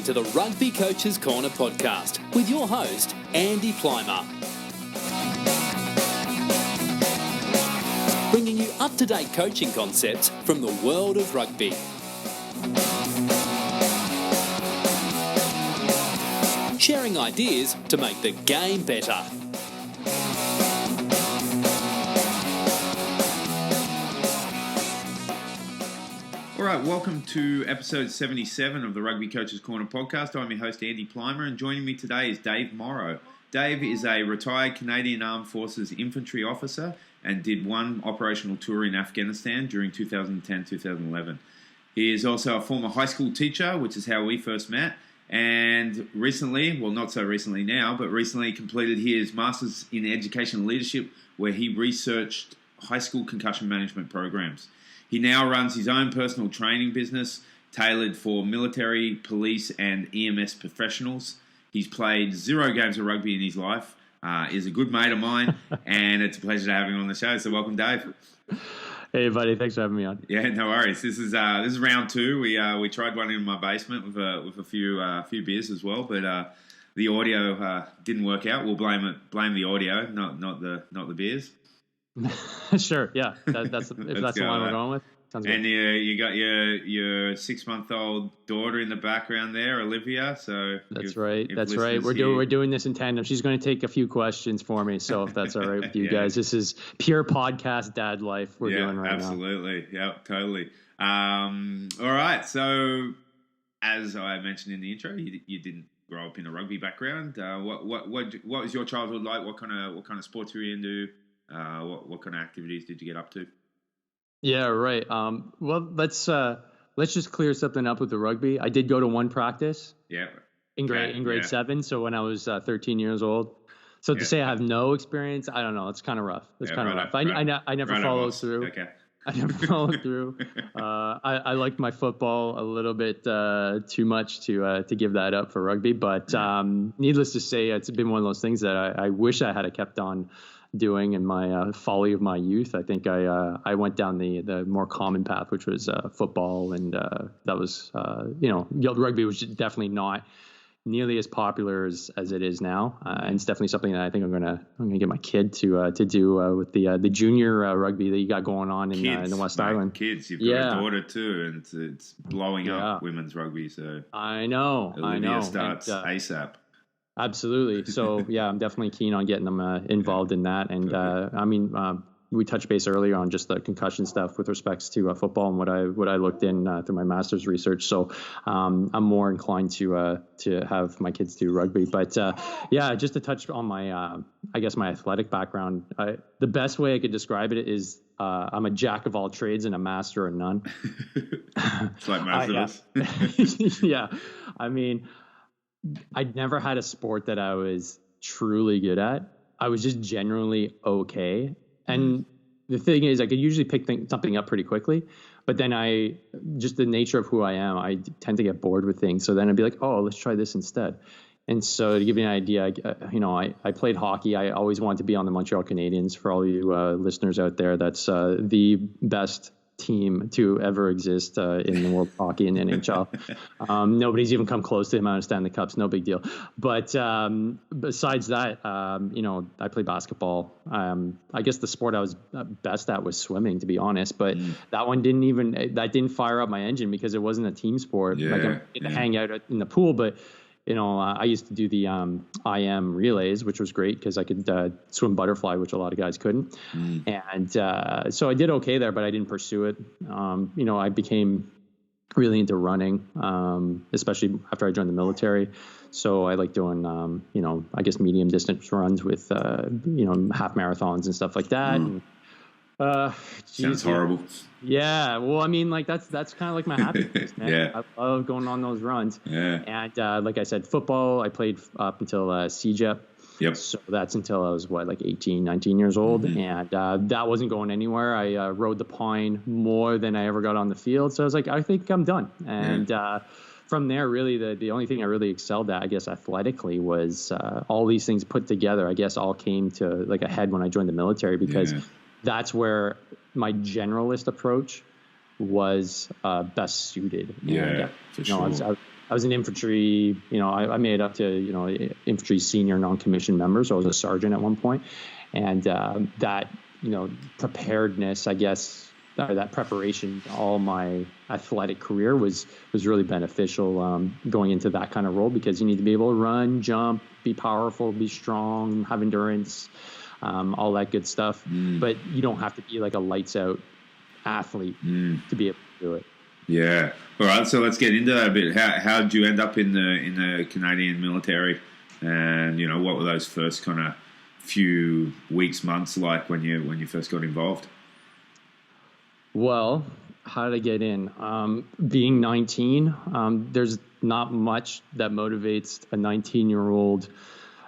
listening to the Rugby Coaches Corner podcast with your host, Andy Plymer. Bringing you up-to-date coaching concepts from the world of rugby. Sharing ideas to make the game better. All right, welcome to episode 77 of the Rugby Coaches Corner podcast. I'm your host, Andy Plymer, and joining me today is Dave Morrow. Dave is a retired Canadian Armed Forces infantry officer and did one operational tour in Afghanistan during 2010-2011. He is also a former high school teacher, which is how we first met, and recently, well, not so recently now, but recently completed his Masters in Educational Leadership, where he researched high school concussion management programs. He now runs his own personal training business tailored for military, police, and EMS professionals. He's played 0 games of rugby in his life, is a good mate of mine, and it's a pleasure to have him on the show. So welcome, Dave. Hey, buddy. Thanks for having me on. Yeah, no worries. This is round 2. We tried one in my basement with a few beers as well, but the audio didn't work out. We'll blame the audio, not the beers. Sure, yeah. That's the one we're going with. Sounds good. And you got your 6-month-old daughter in the background there, Olivia. So that's right. We're doing this in tandem. She's going to take a few questions for me. So if that's all right with you guys, this is pure podcast dad life we're doing right absolutely. Now. Yeah, totally. All right. So as I mentioned in the intro, you didn't grow up in a rugby background. What was your childhood like? What kind of sports were you into? What kind of activities did you get up to? Yeah, right. Well, let's just clear something up with the rugby. I did go to one practice. Yeah. In grade 7. So when I was 13 years old. So to say I have no experience, I don't know. It's kind of rough. I never followed through. Okay. I never followed through. I liked my football a little bit too much to give that up for rugby. But needless to say, it's been one of those things that I wish I had kept on doing in my folly of my youth. I think I went down the more common path, which was football, and that was rugby was definitely not nearly as popular as it is now, and it's definitely something that I think I'm gonna get my kid to do with the junior rugby that you got going on in the West Island. Kids, you've got a daughter too, and it's blowing up women's rugby. So I know. Starts ASAP. Absolutely. So yeah, I'm definitely keen on getting them involved in that. And we touched base earlier on just the concussion stuff with respects to football and what I looked in through my master's research. So I'm more inclined to have my kids do rugby. But just to touch on my my athletic background, the best way I could describe it is I'm a jack of all trades and a master of none. It's like most of us. Yeah, I mean, I'd never had a sport that I was truly good at. I was just generally okay. And the thing is, I could usually pick something up pretty quickly. But then just the nature of who I am, I tend to get bored with things. So then I'd be like, oh, let's try this instead. And so to give you an idea, I played hockey. I always wanted to be on the Montreal Canadiens. For all you listeners out there, that's the best team to ever exist in the world of hockey in the NHL. Nobody's even come close to the amount of Stanley Cups. No big deal. But besides that, I play basketball. I guess the sport I was best at was swimming, to be honest. But that one didn't fire up my engine because it wasn't a team sport. Yeah, like I get to hang out in the pool, but I used to do the IM relays, which was great because I could swim butterfly, which a lot of guys couldn't. And so I did okay there, but I didn't pursue it. I became really into running, especially after I joined the military. So I like doing, medium distance runs with, half marathons and stuff like that. And, sounds horrible. Yeah, well, I mean, like that's kind of like my happy place, man. Yeah. I love going on those runs. Yeah. And like I said, football, I played up until CJEP. Yep. So that's until I was 18, 19 years old, and that wasn't going anywhere. I rode the pine more than I ever got on the field. So I was like, I think I'm done. And from there, really, the only thing I really excelled at, I guess, athletically was all these things put together. I guess all came to like a head when I joined the military because that's where my generalist approach was best suited. Yeah, for sure. I was an infantry, I made it up to, infantry senior non-commissioned member. So I was a sergeant at one point. And that, preparedness, I guess, that preparation, all my athletic career was really beneficial going into that kind of role, because you need to be able to run, jump, be powerful, be strong, have endurance, all that good stuff. But you don't have to be like a lights out athlete to be able to do it. Yeah. All right. So let's get into that a bit. How did you end up in the Canadian military, and what were those first kind of few weeks, months like when you first got involved? Well, how did I get in? Being 19, there's not much that motivates a 19-year-old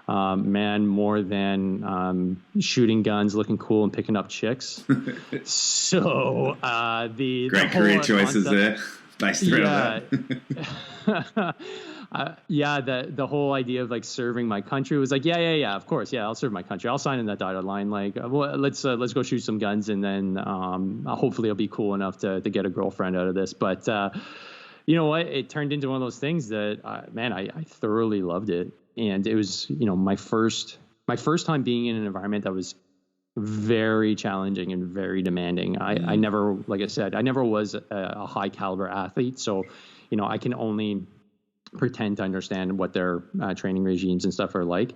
man more than shooting guns, looking cool, and picking up chicks. So the great career choices there, based around that. The whole idea of like serving my country was like, yeah, of course, I'll serve my country. I'll sign in that dotted line. Like, well, let's go shoot some guns, and then hopefully I'll be cool enough to get a girlfriend out of this. But you know what? It turned into one of those things that, I thoroughly loved it. And it was, my first time being in an environment that was very challenging and very demanding. I never, like I said, I never was a high caliber athlete. So, I can only pretend to understand what their training regimes and stuff are like.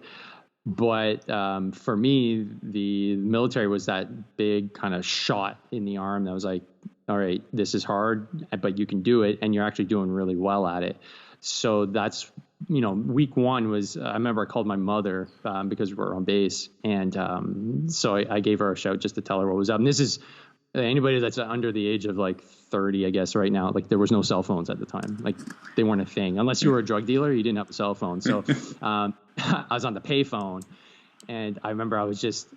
But for me, the military was that big kind of shot in the arm that was like, all right, this is hard, but you can do it, and you're actually doing really well at it. So that's, week one was, I remember I called my mother because we were on base. And so I gave her a shout just to tell her what was up. And this is anybody that's under the age of like 30, I guess right now, like there was no cell phones at the time. Like they weren't a thing. Unless you were a drug dealer, you didn't have a cell phone. So I was on the pay phone, and I remember I was just,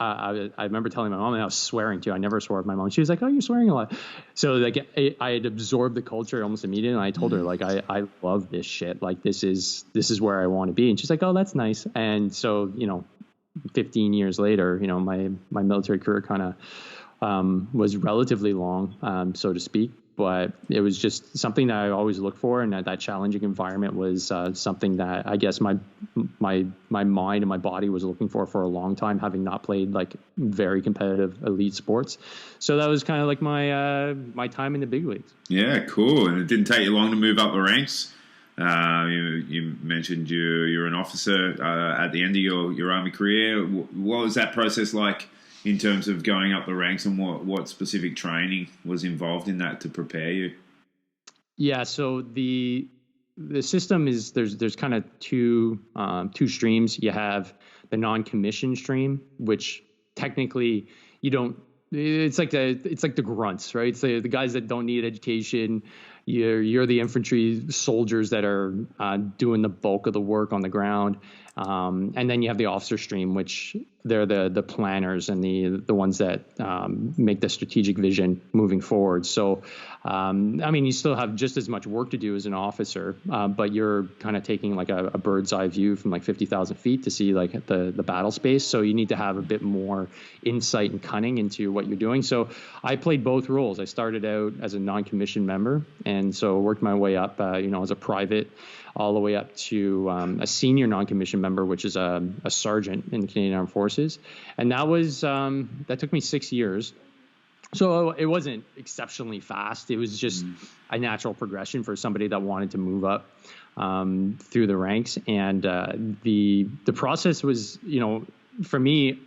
I remember telling my mom, and I was swearing too. I never swore at my mom. She was like, "Oh, you're swearing a lot." So like I had absorbed the culture almost immediately, and I told her like I love this shit. Like this is where I want to be. And she's like, "Oh, that's nice." And so 15 years later, my military career kind of was relatively long, so to speak. But it was just something that I always looked for, and that challenging environment was something that I guess my mind and my body was looking for a long time, having not played like very competitive elite sports. So that was kind of like my time in the big leagues. Yeah, cool. And it didn't take you long to move up the ranks. You mentioned you're an officer at the end of your Army career. What was that process like in terms of going up the ranks, and what specific training was involved in that to prepare you? Yeah, so the system is there's kind of two streams. You have the non-commissioned stream, which technically you don't. It's like the grunts, right? It's the guys that don't need education. You're the infantry soldiers that are doing the bulk of the work on the ground. And then you have the officer stream, which they're the planners and the ones that make the strategic vision moving forward. So, you still have just as much work to do as an officer, but you're kind of taking like a bird's eye view from like 50,000 feet to see like the battle space. So you need to have a bit more insight and cunning into what you're doing. So I played both roles. I started out as a non-commissioned member, and so worked my way up, as a private, all the way up to a senior non-commissioned member, which is a sergeant in the Canadian Armed Forces. And that was that took me 6 years. So it wasn't exceptionally fast. It was just a natural progression for somebody that wanted to move up through the ranks. And the process was, for me,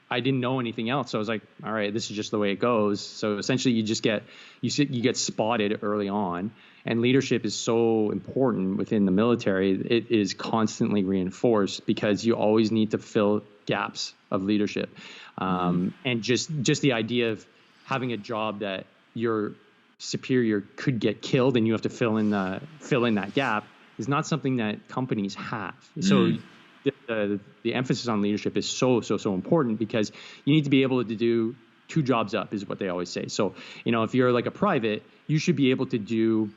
I didn't know anything else. So I was like, all right, this is just the way it goes. So essentially you get spotted early on, and leadership is so important within the military. It is constantly reinforced because you always need to fill gaps of leadership. And just the idea of having a job that your superior could get killed and you have to fill in that gap is not something that companies have. So the emphasis on leadership is so important, because you need to be able to do two jobs up, is what they always say. So, if you're like a private, you should be able to do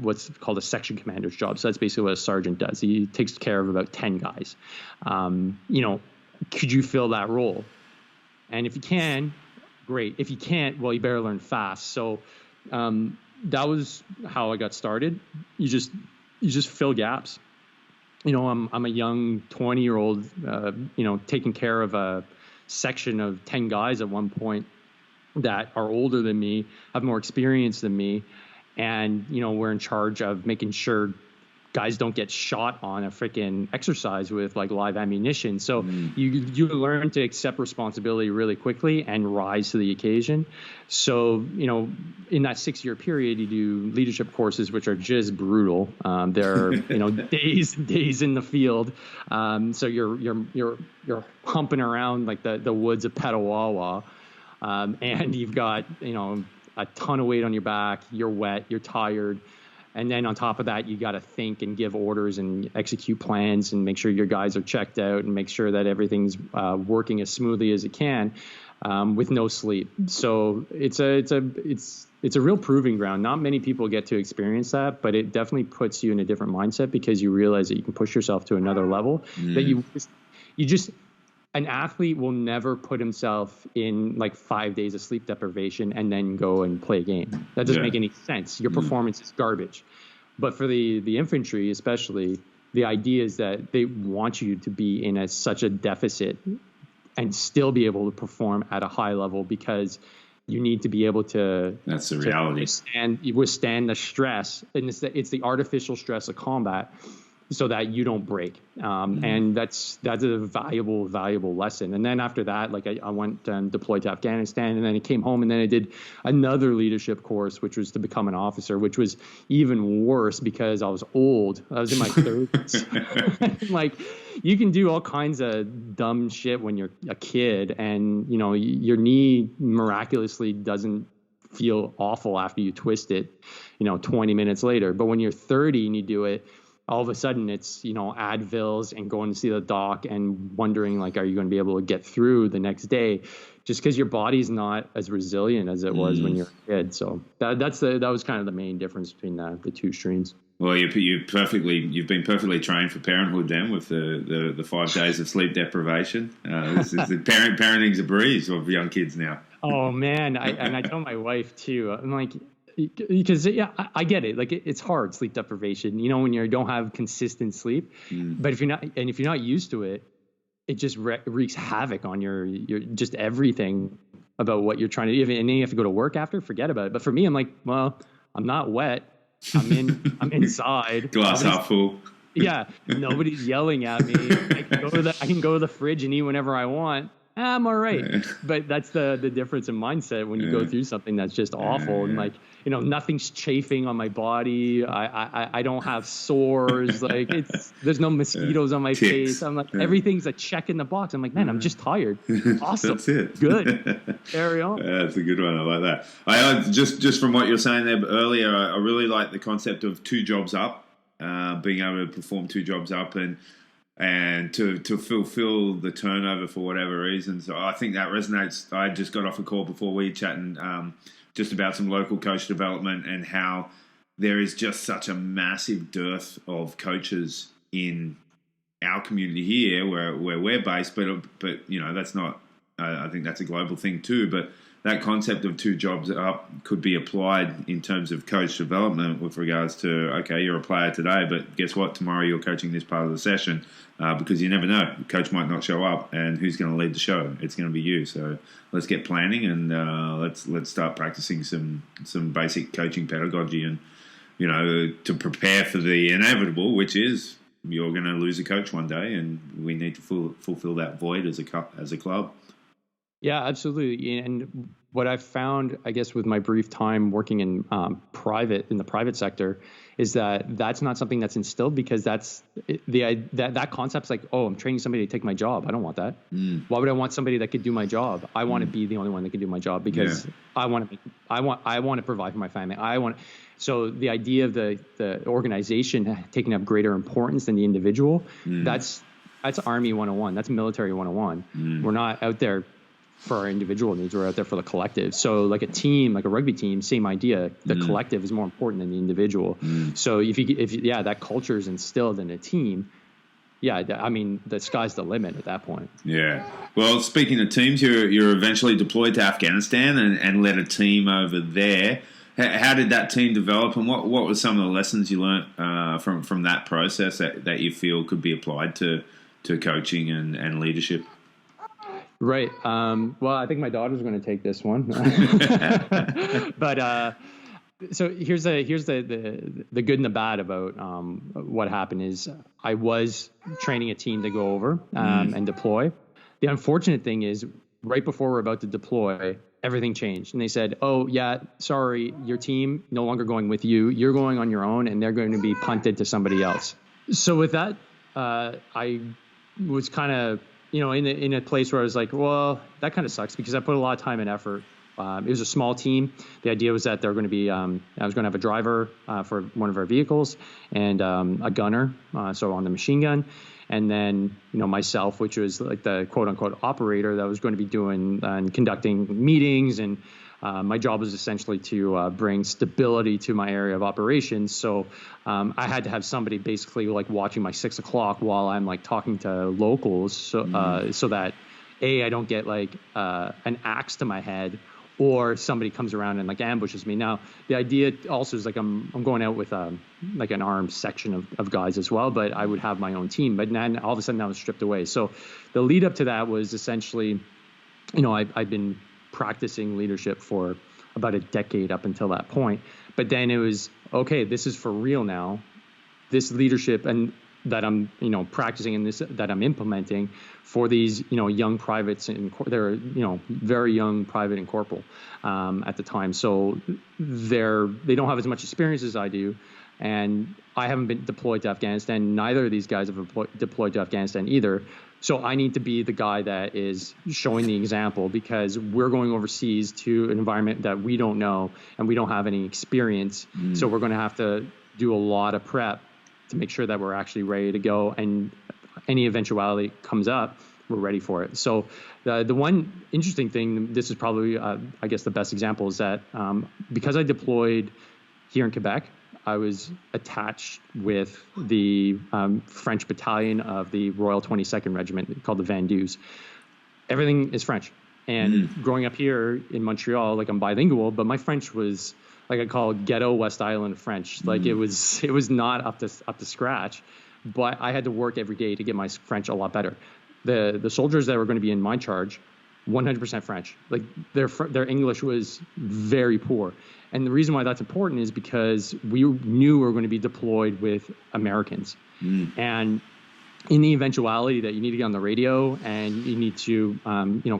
what's called a section commander's job. So that's basically what a sergeant does. He takes care of about 10 guys. Could you fill that role? And if you can, great. If you can't, well, you better learn fast. So that was how I got started. You just you just fill gaps. I'm a young 20-year-old, taking care of a section of 10 guys at one point that are older than me, have more experience than me. And, we're in charge of making sure guys don't get shot on a freaking exercise with like live ammunition. So you learn to accept responsibility really quickly and rise to the occasion. So, in that 6-year period, you do leadership courses, which are just brutal. They're, days in the field. So you're humping around like the woods of Petawawa. And you've got, a ton of weight on your back. You're wet, you're tired. And then on top of that, you got to think and give orders and execute plans and make sure your guys are checked out and make sure that everything's working as smoothly as it can, with no sleep. So it's a real proving ground. Not many people get to experience that, but it definitely puts you in a different mindset because you realize that you can push yourself to another level. That an athlete will never put himself in like 5 days of sleep deprivation and then go and play a game. That doesn't make any sense. Your performance is garbage. But for the infantry, especially, the idea is that they want you to be in such a deficit and still be able to perform at a high level because you need to be able to. That's the reality. Withstand the stress, and it's the artificial stress of combat, so that you don't break. And that's a valuable lesson. And then after that, like I went and deployed to Afghanistan, and then I came home, and then I did another leadership course, which was to become an officer, which was even worse because I was old. I was in my 30s. Like, you can do all kinds of dumb shit when you're a kid, and your knee miraculously doesn't feel awful after you twist it, 20 minutes later. But when you're 30 and you do it, all of a sudden it's, Advils and going to see the doc and wondering, like, are you going to be able to get through the next day, just because your body's not as resilient as it was when you're a kid. So that was kind of the main difference between the two streams. Well, you've been perfectly trained for parenthood then, with the 5 days of sleep deprivation. Parenting's a breeze of young kids now. Oh man, I tell my wife too. I'm like, because I get it. Like, it's hard, sleep deprivation. When you don't have consistent sleep. But if you're not used to it, it just wreaks havoc on your just everything about what you're trying to do. And then you have to go to work after. Forget about it. But for me, I'm like, well, I'm not wet. I'm inside. Glass half full. Yeah, nobody's yelling at me. I can go to the fridge and eat whenever I want. I'm all right. But that's the difference in mindset when you go through something that's just awful. And like, nothing's chafing on my body. I don't have sores. Like, there's no mosquitoes on my face. I'm like, everything's a check in the box. I'm like, man, I'm just tired. Awesome. That's it. Good. Carry on. Yeah, that's a good one. I like that. I just from what you're saying there earlier, I really like the concept of 2 jobs up, being able to perform 2 jobs up and to fulfill the turnover for whatever reason. So I think that resonates. I just got off a call before we were chatting just about some local coach development and how there is just such a massive dearth of coaches in our community here where we're based. But that's not, I think that's a global thing too. But that concept of 2 jobs up could be applied in terms of coach development with regards to, okay, you're a player today, but guess what? Tomorrow you're coaching this part of the session, because you never know. The coach might not show up, and who's going to lead the show? It's going to be you. So let's get planning, and let's start practicing some basic coaching pedagogy, and to prepare for the inevitable, which is you're going to lose a coach one day, and we need to fulfill that void as a club. Yeah, absolutely. And what I've found, I guess, with my brief time working in the private sector, is that that's not something that's instilled, because that concept's like, oh, I'm training somebody to take my job. I don't want that. Why would I want somebody that could do my job? I want to be the only one that can do my job, because I want to provide for my family. So the idea of the organization taking up greater importance than the individual, that's Army 101. That's military 101. We're not out there for our individual needs. We're out there for the collective. So like a team, like a rugby team, same idea. The collective is more important than the individual. So if that culture is instilled in a team, the sky's the limit at that point. Yeah. Well, speaking of teams, you're eventually deployed to Afghanistan and led a team over there. How did that team develop, and what were some of the lessons you learnt from that process that you feel could be applied to coaching and leadership? Right. Well, I think my daughter's going to take this one, but so here's the good and the bad about what happened is I was training a team to go over and deploy. The unfortunate thing is right before we're about to deploy, everything changed. And they said, oh, yeah, sorry, your team no longer going with you. You're going on your own, and they're going to be punted to somebody else. So with that, I was kind of, in a place where I was like, well, that kind of sucks because I put a lot of time and effort. It was a small team. The idea was that they're going to be, I was going to have a driver for one of our vehicles and a gunner, so on the machine gun. And then, myself, which was like the quote unquote operator that was going to be doing and conducting meetings. And my job was essentially to bring stability to my area of operations. So I had to have somebody basically like watching my 6 o'clock while I'm like talking to locals. So that I don't get like an axe to my head, or somebody comes around and like ambushes me. Now, the idea also is like I'm going out with like an armed section of guys as well, but I would have my own team. But then all of a sudden that was stripped away. So the lead up to that was essentially, I've been practicing leadership for about a decade up until that point. But then it was, okay, this is for real now. This leadership and that I'm, practicing and this that I'm implementing for these, young privates, and they're, very young private and corporal at the time. So they don't have as much experience as I do, and I haven't been deployed to Afghanistan. Neither of these guys have deployed to Afghanistan either. So I need to be the guy that is showing the example, because we're going overseas to an environment that we don't know and we don't have any experience. So we're going to have to do a lot of prep to make sure that we're actually ready to go, and any eventuality comes up, we're ready for it. So the one interesting thing, this is probably, I guess the best example, is that because I deployed here in Quebec, I was attached with the French battalion of the Royal 22nd Regiment called the Vendus. Everything is French. And growing up here in Montreal, like I'm bilingual, but my French was like I call ghetto West Island French. Like it was not up to scratch, but I had to work every day to get my French a lot better. The soldiers that were going to be in my charge, 100% French. Like their English was very poor. And the reason why that's important is because we knew we were going to be deployed with Americans. And in the eventuality that you need to get on the radio and you need to,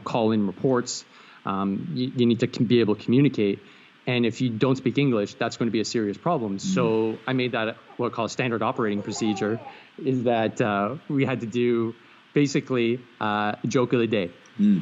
call in reports, you need to be able to communicate. And if you don't speak English, that's going to be a serious problem. So I made that what I call a standard operating procedure, is that we had to do basically a joke of the day.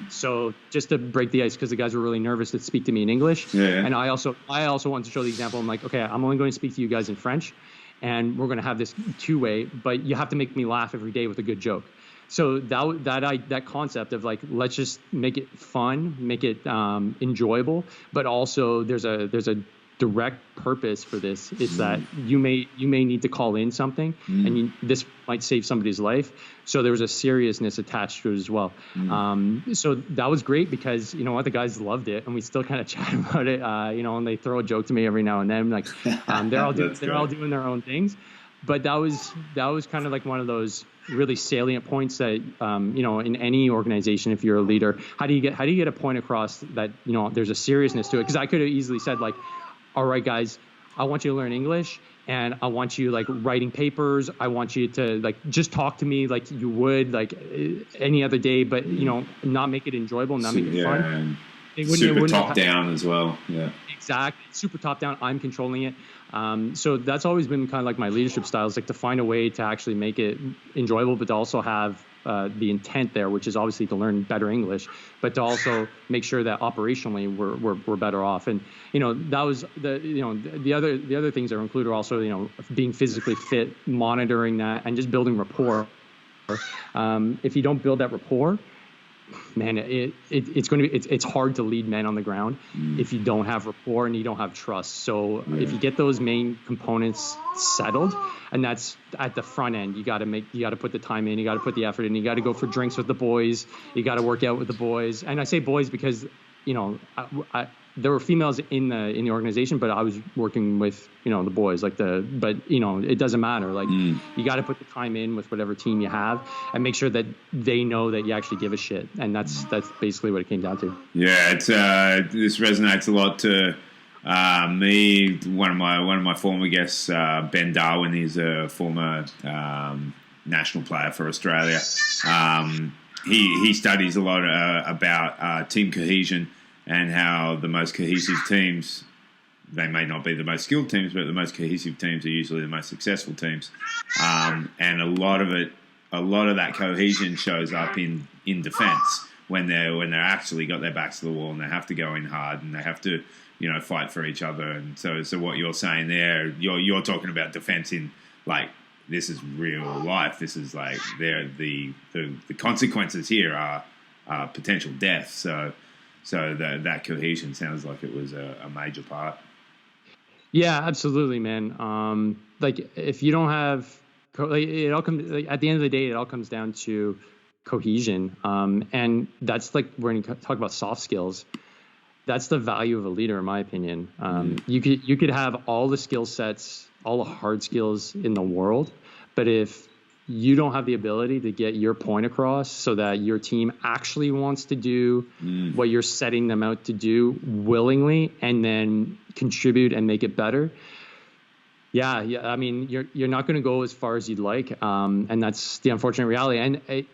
So just to break the ice, because the guys were really nervous to speak to me in English. And I also wanted to show the example. I'm like, okay, I'm only going to speak to you guys in French, and we're going to have this two-way, but you have to make me laugh every day with a good joke. So that concept of like, let's just make it fun, make it enjoyable, but also there's a direct purpose for this. It's that you may need to call in something, and this might save somebody's life. So there was a seriousness attached to it as well. So that was great, because you know what, the guys loved it, and we still kind of chat about it. And they throw a joke to me every now and then. Like they're all doing their own things. But that was kind of like one of those really salient points that in any organization, if you're a leader, how do you get a point across that there's a seriousness to it? Because I could have easily said like, all right, guys, I want you to learn English, and I want you like writing papers. I want you to like just talk to me like you would like any other day, but not make it enjoyable, not make it fun. Super top down as well. Yeah, exactly. Super top down. I'm controlling it. So that's always been kind of like my leadership style, is like to find a way to actually make it enjoyable, but to also have the intent there, which is obviously to learn better English, but to also make sure that operationally we're better off. And that was the other things that are included also being physically fit, monitoring that, and just building rapport. If you don't build that rapport, man, it's hard to lead men on the ground if you don't have rapport and you don't have trust. So if you get those main components settled, and that's at the front end, you got to put the time in, you got to put the effort in, you got to go for drinks with the boys, you got to work out with the boys. And I say boys because there were females in the organization, but I was working with, the boys, but it doesn't matter. Like you got to put the time in with whatever team you have and make sure that they know that you actually give a shit. And that's basically what it came down to. Yeah. It's, this resonates a lot to, me. One of my former guests, Ben Darwin, he's a former, national player for Australia. He studies a lot about team cohesion and how the most cohesive teams, they may not be the most skilled teams, but the most cohesive teams are usually the most successful teams. And a lot of that cohesion shows up in defence when they're actually got their backs to the wall and they have to go in hard and they have to fight for each other. And so what you're saying there, you're talking about defence in like, this is real life. This is like the consequences here are potential death. So that cohesion sounds like it was a major part. Yeah, absolutely, man. If you don't have, it all comes at the end of the day. It all comes down to cohesion, and that's like when you talk about soft skills. That's the value of a leader, in my opinion. You could have all the skill sets, all the hard skills in the world, but if you don't have the ability to get your point across so that your team actually wants to do what you're setting them out to do willingly and then contribute and make it better. Yeah. I mean, you're not going to go as far as you'd like. And that's the unfortunate reality. And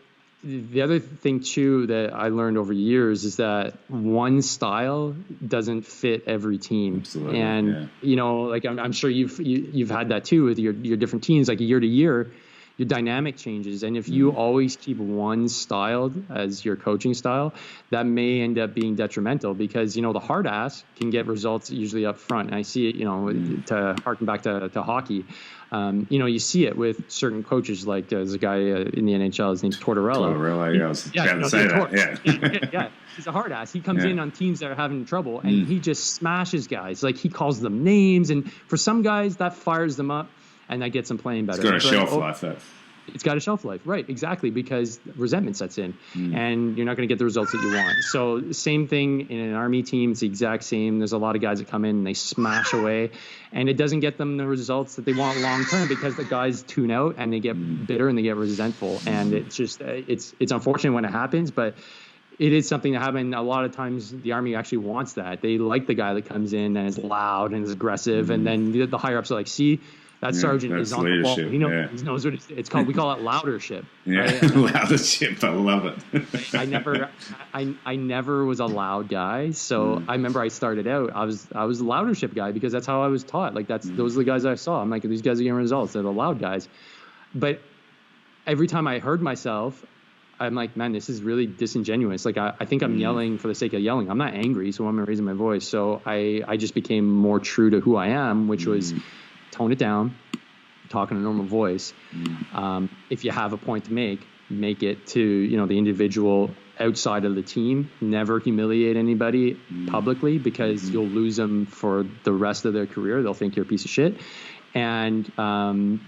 the other thing too, that I learned over years is that one style doesn't fit every team. Absolutely, and, I'm sure you've had that too with your different teams, like year to year. Your dynamic changes. And if you always keep one style as your coaching style, that may end up being detrimental because, the hard ass can get results usually up front. And I see it, to harken back to hockey. You see it with certain coaches, like there's a guy in the NHL, his name's Tortorella. Tortorella, I was going to say that. Yeah. He's a hard ass. He comes in on teams that are having trouble and he just smashes guys. Like he calls them names. And for some guys that fires them up. And that gets them playing better. It's got a shelf life, though. It's got a shelf life, right? Exactly, because resentment sets in, and you're not going to get the results that you want. So, same thing in an Army team. It's the exact same. There's a lot of guys that come in and they smash away, and it doesn't get them the results that they want long term because the guys tune out and they get bitter and they get resentful. And it's just it's unfortunate when it happens, but it is something that happens. A lot of times the Army actually wants that. They like the guy that comes in and is loud and is aggressive, and then the higher ups are like, see. That sergeant is on the ball. He knows what it's called. We call it loudership. Yeah, right? Loudership. I love it. I never was a loud guy. So I remember I started out. I was a loudership guy because that's how I was taught. Like those are the guys I saw. I'm like, these guys are getting results. They're the loud guys. But every time I heard myself, I'm like, man, this is really disingenuous. Like I think I'm yelling for the sake of yelling. I'm not angry, so I'm raising my voice. So I just became more true to who I am, which was tone it down, talk in a normal voice. If you have a point to make it to the individual outside of the team. Never humiliate anybody publicly because you'll lose them for the rest of their career. They'll think you're a piece of shit. And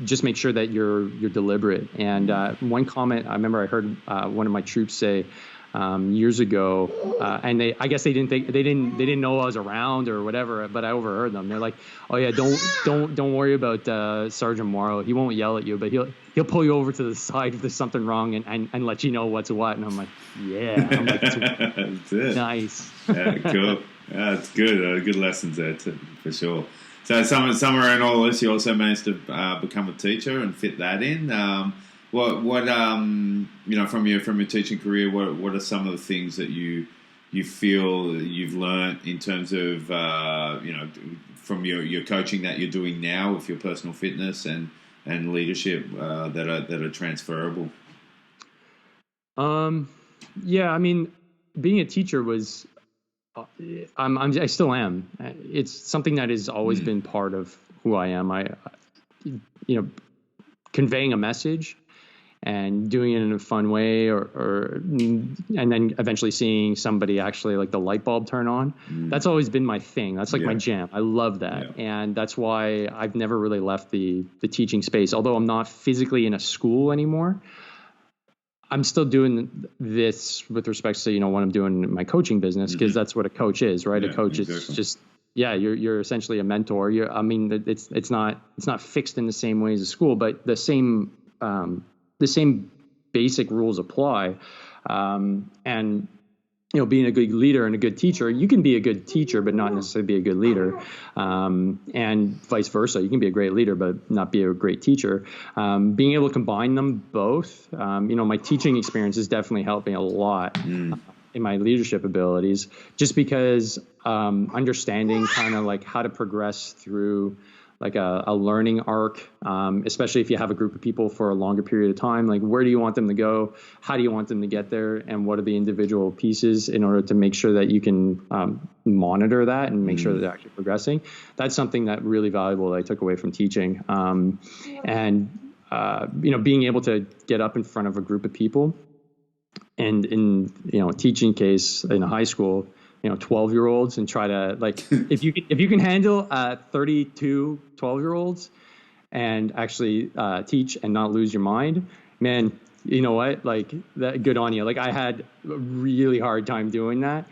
just make sure that you're deliberate. And one comment I remember I heard one of my troops say years ago, and I guess they didn't know I was around or whatever, but I overheard them. They're like, "Oh yeah, don't worry about Sergeant Morrow. He won't yell at you, but he'll pull you over to the side if there's something wrong and let you know what's what." And I'm like, "Yeah, that's it. Nice." Yeah, cool. Yeah, it's good. Good lessons there for sure. So somewhere in all this, you also managed to become a teacher and fit that in. What from your teaching career, what are some of the things that you feel you've learned in terms of from your coaching that you're doing now with your personal fitness and leadership that are transferable? Yeah, I mean, being a teacher was. I still am. It's something that has always been part of who I am. Conveying a message and doing it in a fun way, and then eventually seeing somebody actually like the light bulb turn on. That's always been my thing. That's like my jam. I love that, and that's why I've never really left the teaching space. Although I'm not physically in a school anymore, I'm still doing this with respect to, when I'm doing my coaching business, because that's what a coach is, right? Yeah, a coach is just, you're essentially a mentor. It's not fixed in the same way as a school, but the same basic rules apply. And being a good leader and a good teacher, you can be a good teacher, but not necessarily be a good leader. And vice versa. You can be a great leader, but not be a great teacher. Being able to combine them both, my teaching experience is definitely helping a lot in my leadership abilities, just because understanding kind of like how to progress through like a learning arc, especially if you have a group of people for a longer period of time. Like, where do you want them to go? How do you want them to get there? And what are the individual pieces in order to make sure that you can monitor that and make sure that they're actually progressing? That's something that really valuable that I took away from teaching. Being able to get up in front of a group of people, and in a teaching case in a high school, 12-year-olds, and try to, like, if you can handle 32 12-year-olds and actually teach and not lose your mind, man, you know what? Like, that, good on you. Like, I had a really hard time doing that.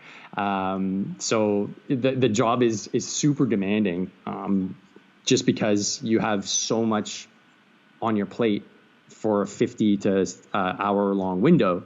So the job is super demanding, just because you have so much on your plate for a 50 to hour long window.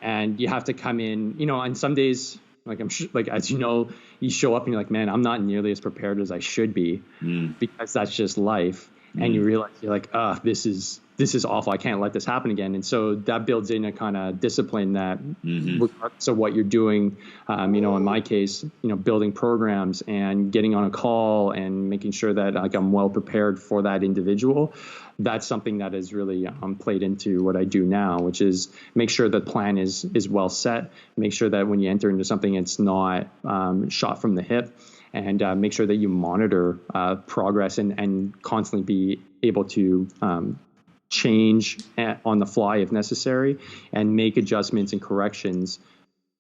And you have to come in, on some days, like, I'm sure, like, as you show up and you're like, man, I'm not nearly as prepared as I should be, because that's just life. And you realize, you're like, this is awful. I can't let this happen again. And so that builds in a kind of discipline that, regardless of what you're doing, in my case, building programs and getting on a call and making sure that, like, I'm well prepared for that individual. That's something that has really played into what I do now, which is make sure the plan is well set, make sure that when you enter into something, it's not shot from the hip, and make sure that you monitor progress and constantly be able to change on the fly if necessary, and make adjustments and corrections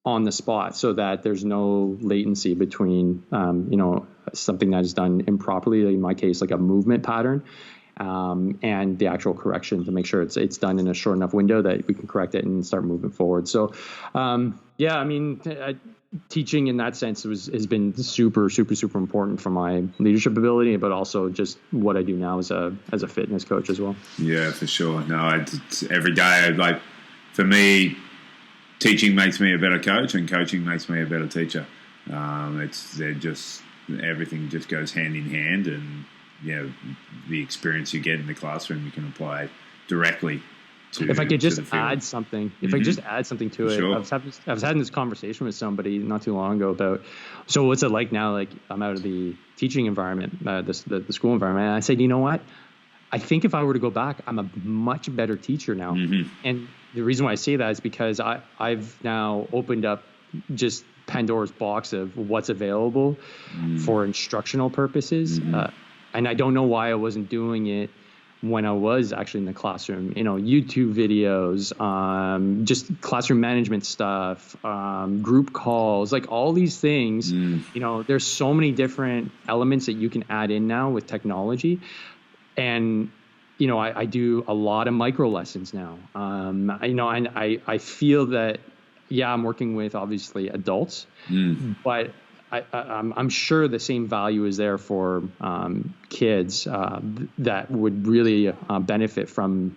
on the spot, so that there's no latency between something that is done improperly, in my case, like a movement pattern, and the actual correction, to make sure it's done in a short enough window that we can correct it and start moving forward. So, teaching in that sense has been super, super, super important for my leadership ability, but also just what I do now as a fitness coach as well. Yeah, for sure. No, it's every day. Like, for me, teaching makes me a better coach, and coaching makes me a better teacher. Everything just goes hand in hand, and the experience you get in the classroom, you can apply directly to. If I could just add something, to it, sure. I was having this conversation with somebody not too long ago about, so what's it like now? Like, I'm out of the teaching environment, the school environment, and I said, you know what? I think if I were to go back, I'm a much better teacher now. And the reason why I say that is because I've now opened up just Pandora's box of what's available for instructional purposes. And I don't know why I wasn't doing it when I was actually in the classroom. YouTube videos, just classroom management stuff, group calls, like all these things. There's so many different elements that you can add in now with technology. And I do a lot of micro lessons now. And I feel that, I'm working with obviously adults, but I'm sure the same value is there for kids that would really benefit from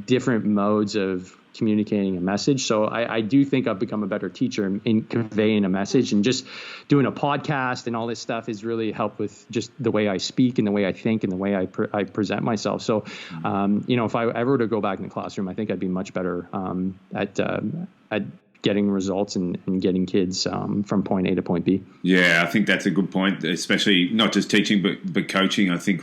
different modes of communicating a message. So I do think I've become a better teacher in conveying a message, and just doing a podcast and all this stuff has really helped with just the way I speak and the way I think and the way I present myself. So, if I ever were to go back in the classroom, I think I'd be much better at getting results and getting kids from point A to point B. Yeah, I think that's a good point, especially not just teaching, but coaching. I think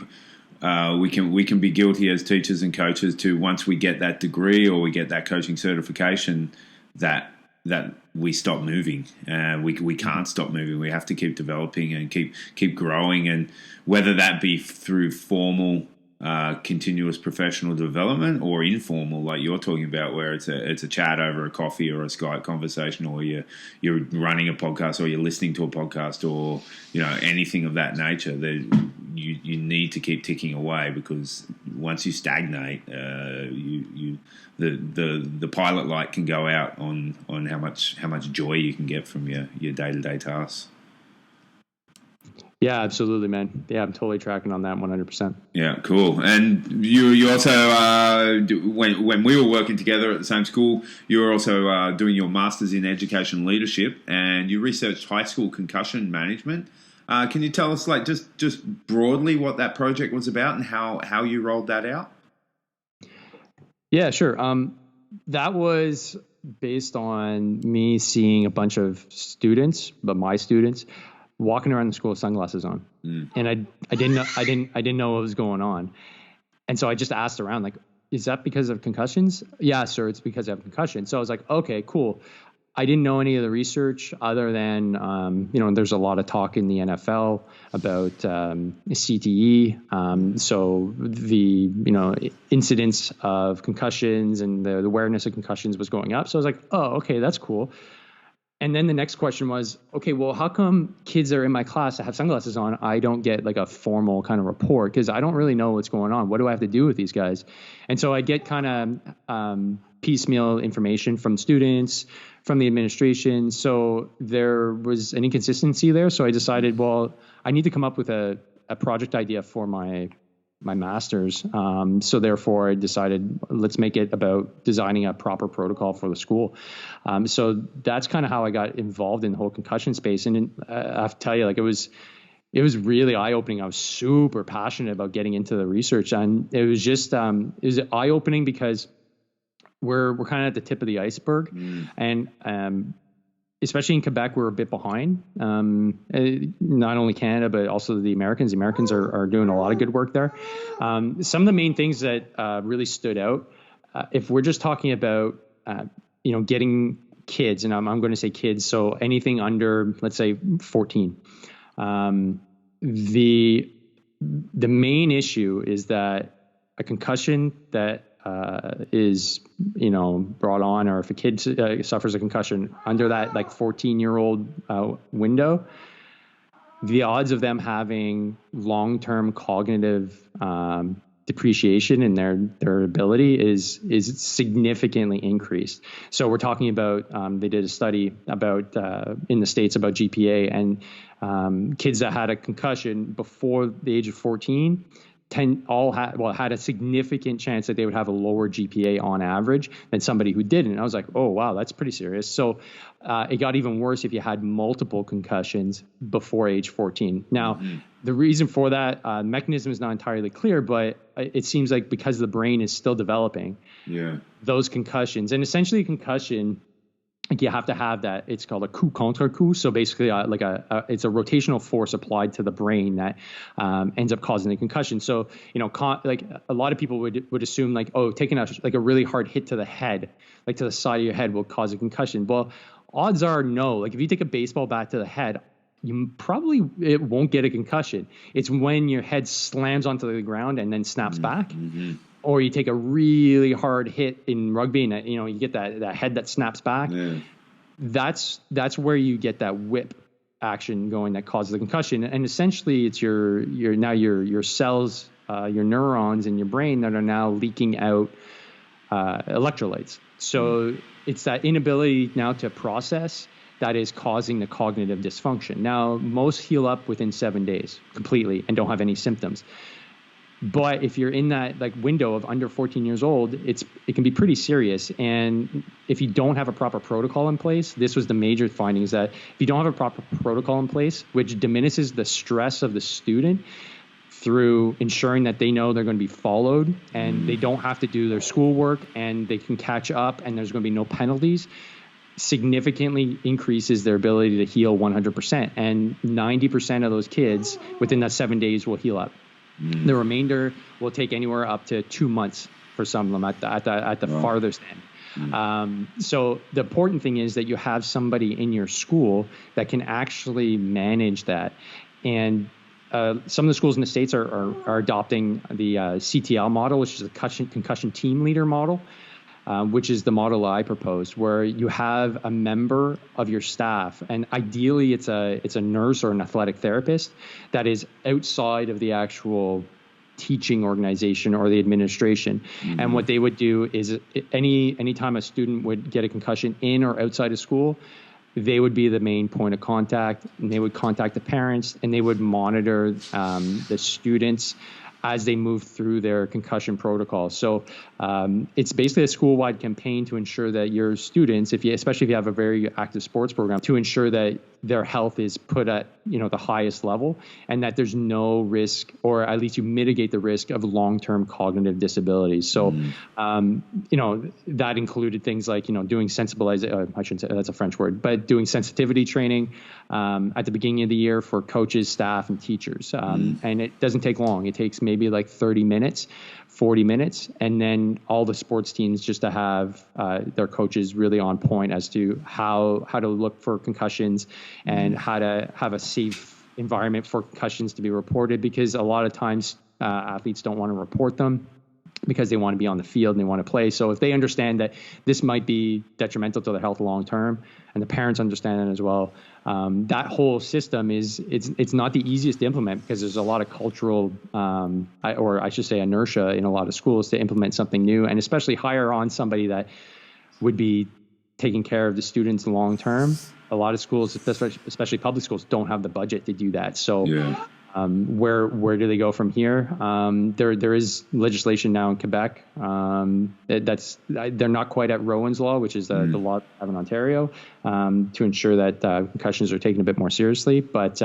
we can be guilty as teachers and coaches to, once we get that degree or we get that coaching certification, that we stop moving. We can't stop moving. We have to keep developing and keep growing, and whether that be through formal continuous professional development, or informal, like you're talking about, where it's a chat over a coffee or a Skype conversation, or you're running a podcast, or you're listening to a podcast, or anything of that nature? That you need to keep ticking away, because once you stagnate, the pilot light can go out on how much joy you can get from your day-to-day tasks. Yeah, absolutely, man. Yeah, I'm totally tracking on that 100%. Yeah, cool. And you also, when we were working together at the same school, you were also doing your Masters in Education Leadership, and you researched high school concussion management. Can you tell us, like, just broadly what that project was about and how you rolled that out? Yeah, sure. That was based on me seeing a bunch of students, but my students, walking around the school with sunglasses on, and I didn't know what was going on, and so I just asked around, like, is that because of concussions? Yeah, sir, it's because I have concussion. So I was like, okay, cool. I didn't know any of the research other than, there's a lot of talk in the NFL about CTE. So the, incidence of concussions and the awareness of concussions was going up. So I was like, oh, okay, that's cool. And then the next question was, okay, well, how come kids that are in my class that have sunglasses on, I don't get like a formal kind of report? Because I don't really know what's going on. What do I have to do with these guys? And so I get kind of piecemeal information from students, from the administration. So there was an inconsistency there. So I decided, well, I need to come up with a project idea for my master's. So therefore I decided, let's make it about designing a proper protocol for the school. So that's kind of how I got involved in the whole concussion space. And I have to tell you, like, it was really eye-opening. I was super passionate about getting into the research, and it was just, it was eye-opening because we're kind of at the tip of the iceberg. And, especially in Quebec, we're a bit behind. Not only Canada, but also the Americans. The Americans are doing a lot of good work there. Some of the main things that really stood out, if we're just talking about, getting kids, and I'm going to say kids, so anything under, let's say, 14. The main issue is that a concussion that is brought on, or if a kid suffers a concussion under that like 14-year-old window, the odds of them having long-term cognitive depreciation in their ability is significantly increased. So we're talking about, they did a study about in the States about GPA, and kids that had a concussion before the age of 14 had a significant chance that they would have a lower GPA on average than somebody who didn't. And I was like, oh, wow, that's pretty serious. So it got even worse if you had multiple concussions before age 14. Now, the reason for that mechanism is not entirely clear, but it seems like because the brain is still developing, those concussions, and essentially concussion, like, you have to have that. It's called a coup contre coup. So basically, it's a rotational force applied to the brain that ends up causing the concussion. So like a lot of people would assume, like, oh, taking a really hard hit to the head, like to the side of your head, will cause a concussion. Well, odds are no. Like, if you take a baseball bat to the head, it won't get a concussion. It's when your head slams onto the ground and then snaps back. Or you take a really hard hit in rugby, and you get that head that snaps back. That's where you get that whip action going that causes the concussion. And essentially, it's your cells, your neurons in your brain that are now leaking out electrolytes. So it's that inability now to process that is causing the cognitive dysfunction. Now, most heal up within 7 days completely and don't have any symptoms. But if you're in that window of under 14 years old, it can be pretty serious. And if you don't have a proper protocol in place, this was the major findings, that if you don't have a proper protocol in place, which diminishes the stress of the student through ensuring that they know they're going to be followed and they don't have to do their schoolwork and they can catch up and there's going to be no penalties, significantly increases their ability to heal 100%. And 90% of those kids within that 7 days will heal up. The remainder will take anywhere up to 2 months for some of them at the farthest end. So the important thing is that you have somebody in your school that can actually manage that. And some of the schools in the States are adopting the CTL model, which is a concussion team leader model, which is the model I proposed, where you have a member of your staff, and ideally it's a nurse or an athletic therapist that is outside of the actual teaching organization or the administration. Mm-hmm. And what they would do is anytime a student would get a concussion in or outside of school, they would be the main point of contact, and they would contact the parents, and they would monitor the students as they move through their concussion protocol. So it's basically a school-wide campaign to ensure that your students, especially if you have a very active sports program, to ensure that their health is put at the highest level, and that there's no risk, or at least you mitigate the risk of long-term cognitive disabilities. So that included things like doing sensibilization. I shouldn't say that's a French word, but doing sensitivity training at the beginning of the year for coaches, staff, and teachers. And it doesn't take long. It takes maybe like 30 minutes, 40 minutes, and then all the sports teams just to have their coaches really on point as to how to look for concussions and how to have a safe environment for concussions to be reported, because a lot of times athletes don't want to report them because they want to be on the field and they want to play. So if they understand that this might be detrimental to their health long term, and the parents understand it as well, that whole system it's not the easiest to implement, because there's a lot of cultural or I should say inertia in a lot of schools to implement something new, and especially hire on somebody that would be taking care of the students long term. A lot of schools, especially public schools, don't have the budget to do that. So where do they go from here? There is legislation now in Quebec. They're not quite at Rowan's law, which is the law in Ontario, to ensure that concussions are taken a bit more seriously. But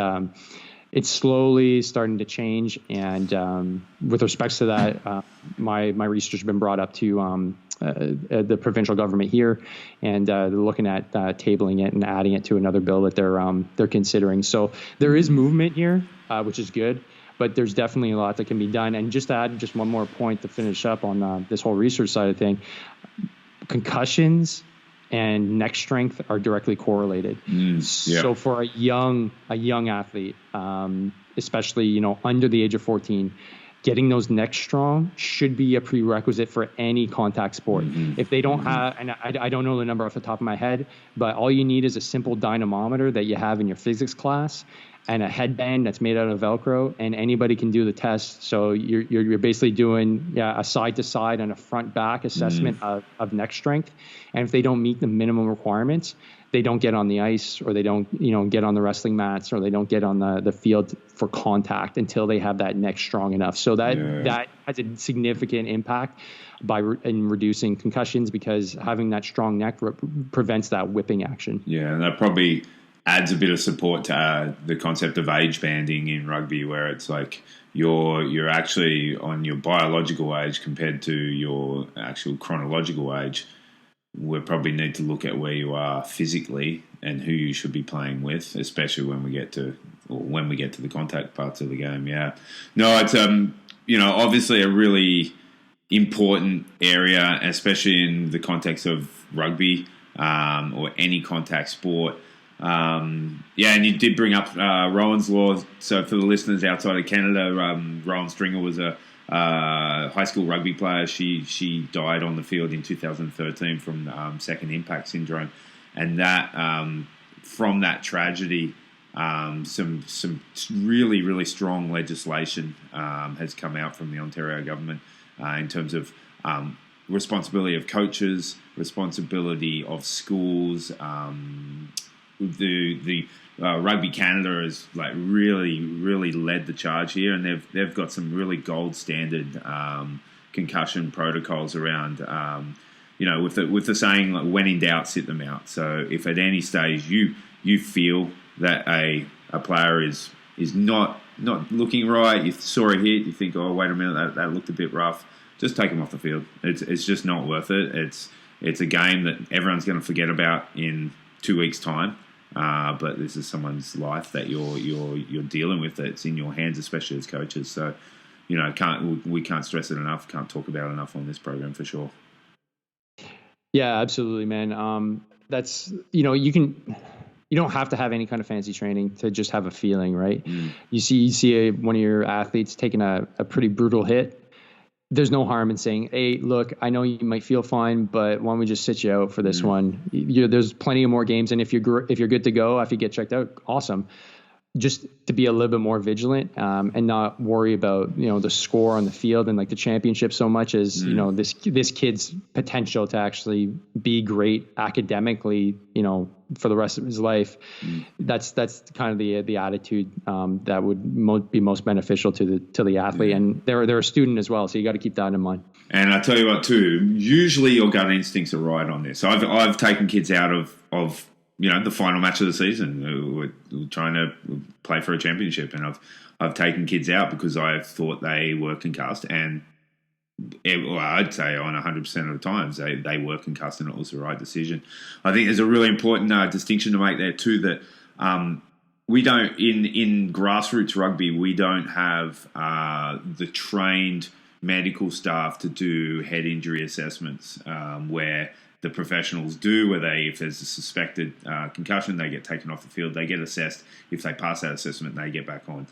it's slowly starting to change. And with respects to that, my research has been brought up to the provincial government here, and they're looking at tabling it and adding it to another bill that they're considering. So there is movement here, which is good, but there's definitely a lot that can be done. And just to add just one more point to finish up on this whole research side of thing, concussions and neck strength are directly correlated. So for a young athlete, especially under the age of 14, getting those necks strong should be a prerequisite for any contact sport. If they don't have, and I don't know the number off the top of my head, but all you need is a simple dynamometer that you have in your physics class and a headband that's made out of Velcro, and anybody can do the test. So you're basically doing a side to side and a front back assessment of neck strength. And if they don't meet the minimum requirements, they don't get on the ice, or they don't, get on the wrestling mats, or they don't get on the field for contact until they have that neck strong enough. So that has a significant impact in reducing concussions, because having that strong neck prevents that whipping action. Yeah, and that probably adds a bit of support to the concept of age banding in rugby, where it's like you're actually on your biological age compared to your actual chronological age. We probably need to look at where you are physically and who you should be playing with, especially when we get to the contact parts of the game. Yeah, no, it's obviously a really important area, especially in the context of rugby or any contact sport. And you did bring up Rowan's law. So for the listeners outside of Canada, Rowan Stringer was a high school rugby player. She died on the field in 2013 from second impact syndrome, and that from that tragedy, some really, really strong legislation has come out from the Ontario government in terms of responsibility of coaches, responsibility of schools. The Rugby Canada has really led the charge here, and they've got some really gold standard concussion protocols around. With the saying, like, when in doubt, sit them out. So if at any stage you feel that a player is not looking right, you saw a hit, you think, oh, wait a minute, that looked a bit rough, just take them off the field. It's just not worth it. It's a game that everyone's going to forget about in 2 weeks' time. But this is someone's life that you're dealing with. It's in your hands, especially as coaches. So, we can't stress it enough. Can't talk about it enough on this program for sure. Yeah, absolutely, man. That's you you don't have to have any kind of fancy training to just have a feeling, right? You see one of your athletes taking a pretty brutal hit. There's no harm in saying, hey, look, I know you might feel fine, but why don't we just sit you out for this one? There's plenty of more games. And if you're good to go after you get checked out, awesome. Just to be a little bit more vigilant and not worry about, the score on the field and like the championship so much as, this kid's potential to actually be great academically, for the rest of his life. That's kind of the attitude that would be most beneficial to the athlete. And they're a student as well. So you got to keep that in mind. And I tell you what too, usually your gut instincts are right on this. I've taken kids out of the final match of the season. We're trying to play for a championship, and I've taken kids out because I thought they were concussed, and I'd say on 100% of the times they were concussed, and it was the right decision. I think there's a really important distinction to make there too, that we don't in grassroots rugby, we don't have the trained medical staff to do head injury assessments where the professionals do, where if there's a suspected concussion, they get taken off the field, they get assessed. If they pass that assessment, they get back on.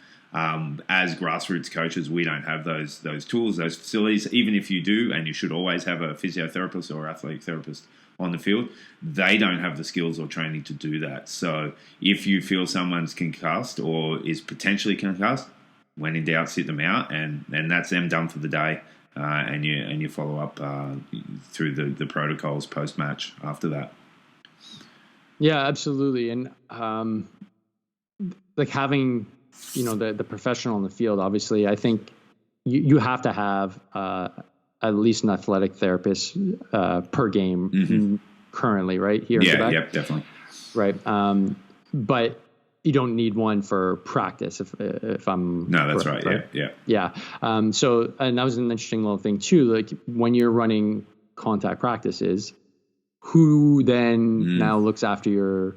As grassroots coaches, we don't have those tools, those facilities. Even if you do, and you should always have a physiotherapist or athletic therapist on the field, they don't have the skills or training to do that. So if you feel someone's concussed or is potentially concussed, when in doubt, sit them out, and that's them done for the day. And you follow up through the protocols post match after that. Yeah, absolutely. And like having the professional in the field, obviously, I think you have to have at least an athletic therapist per game currently, right here in Quebec. Yeah, definitely. Right, but you don't need one for practice if I'm no, that's correct, right. Yeah. So, and that was an interesting little thing too. Like when you're running contact practices, who then now looks after your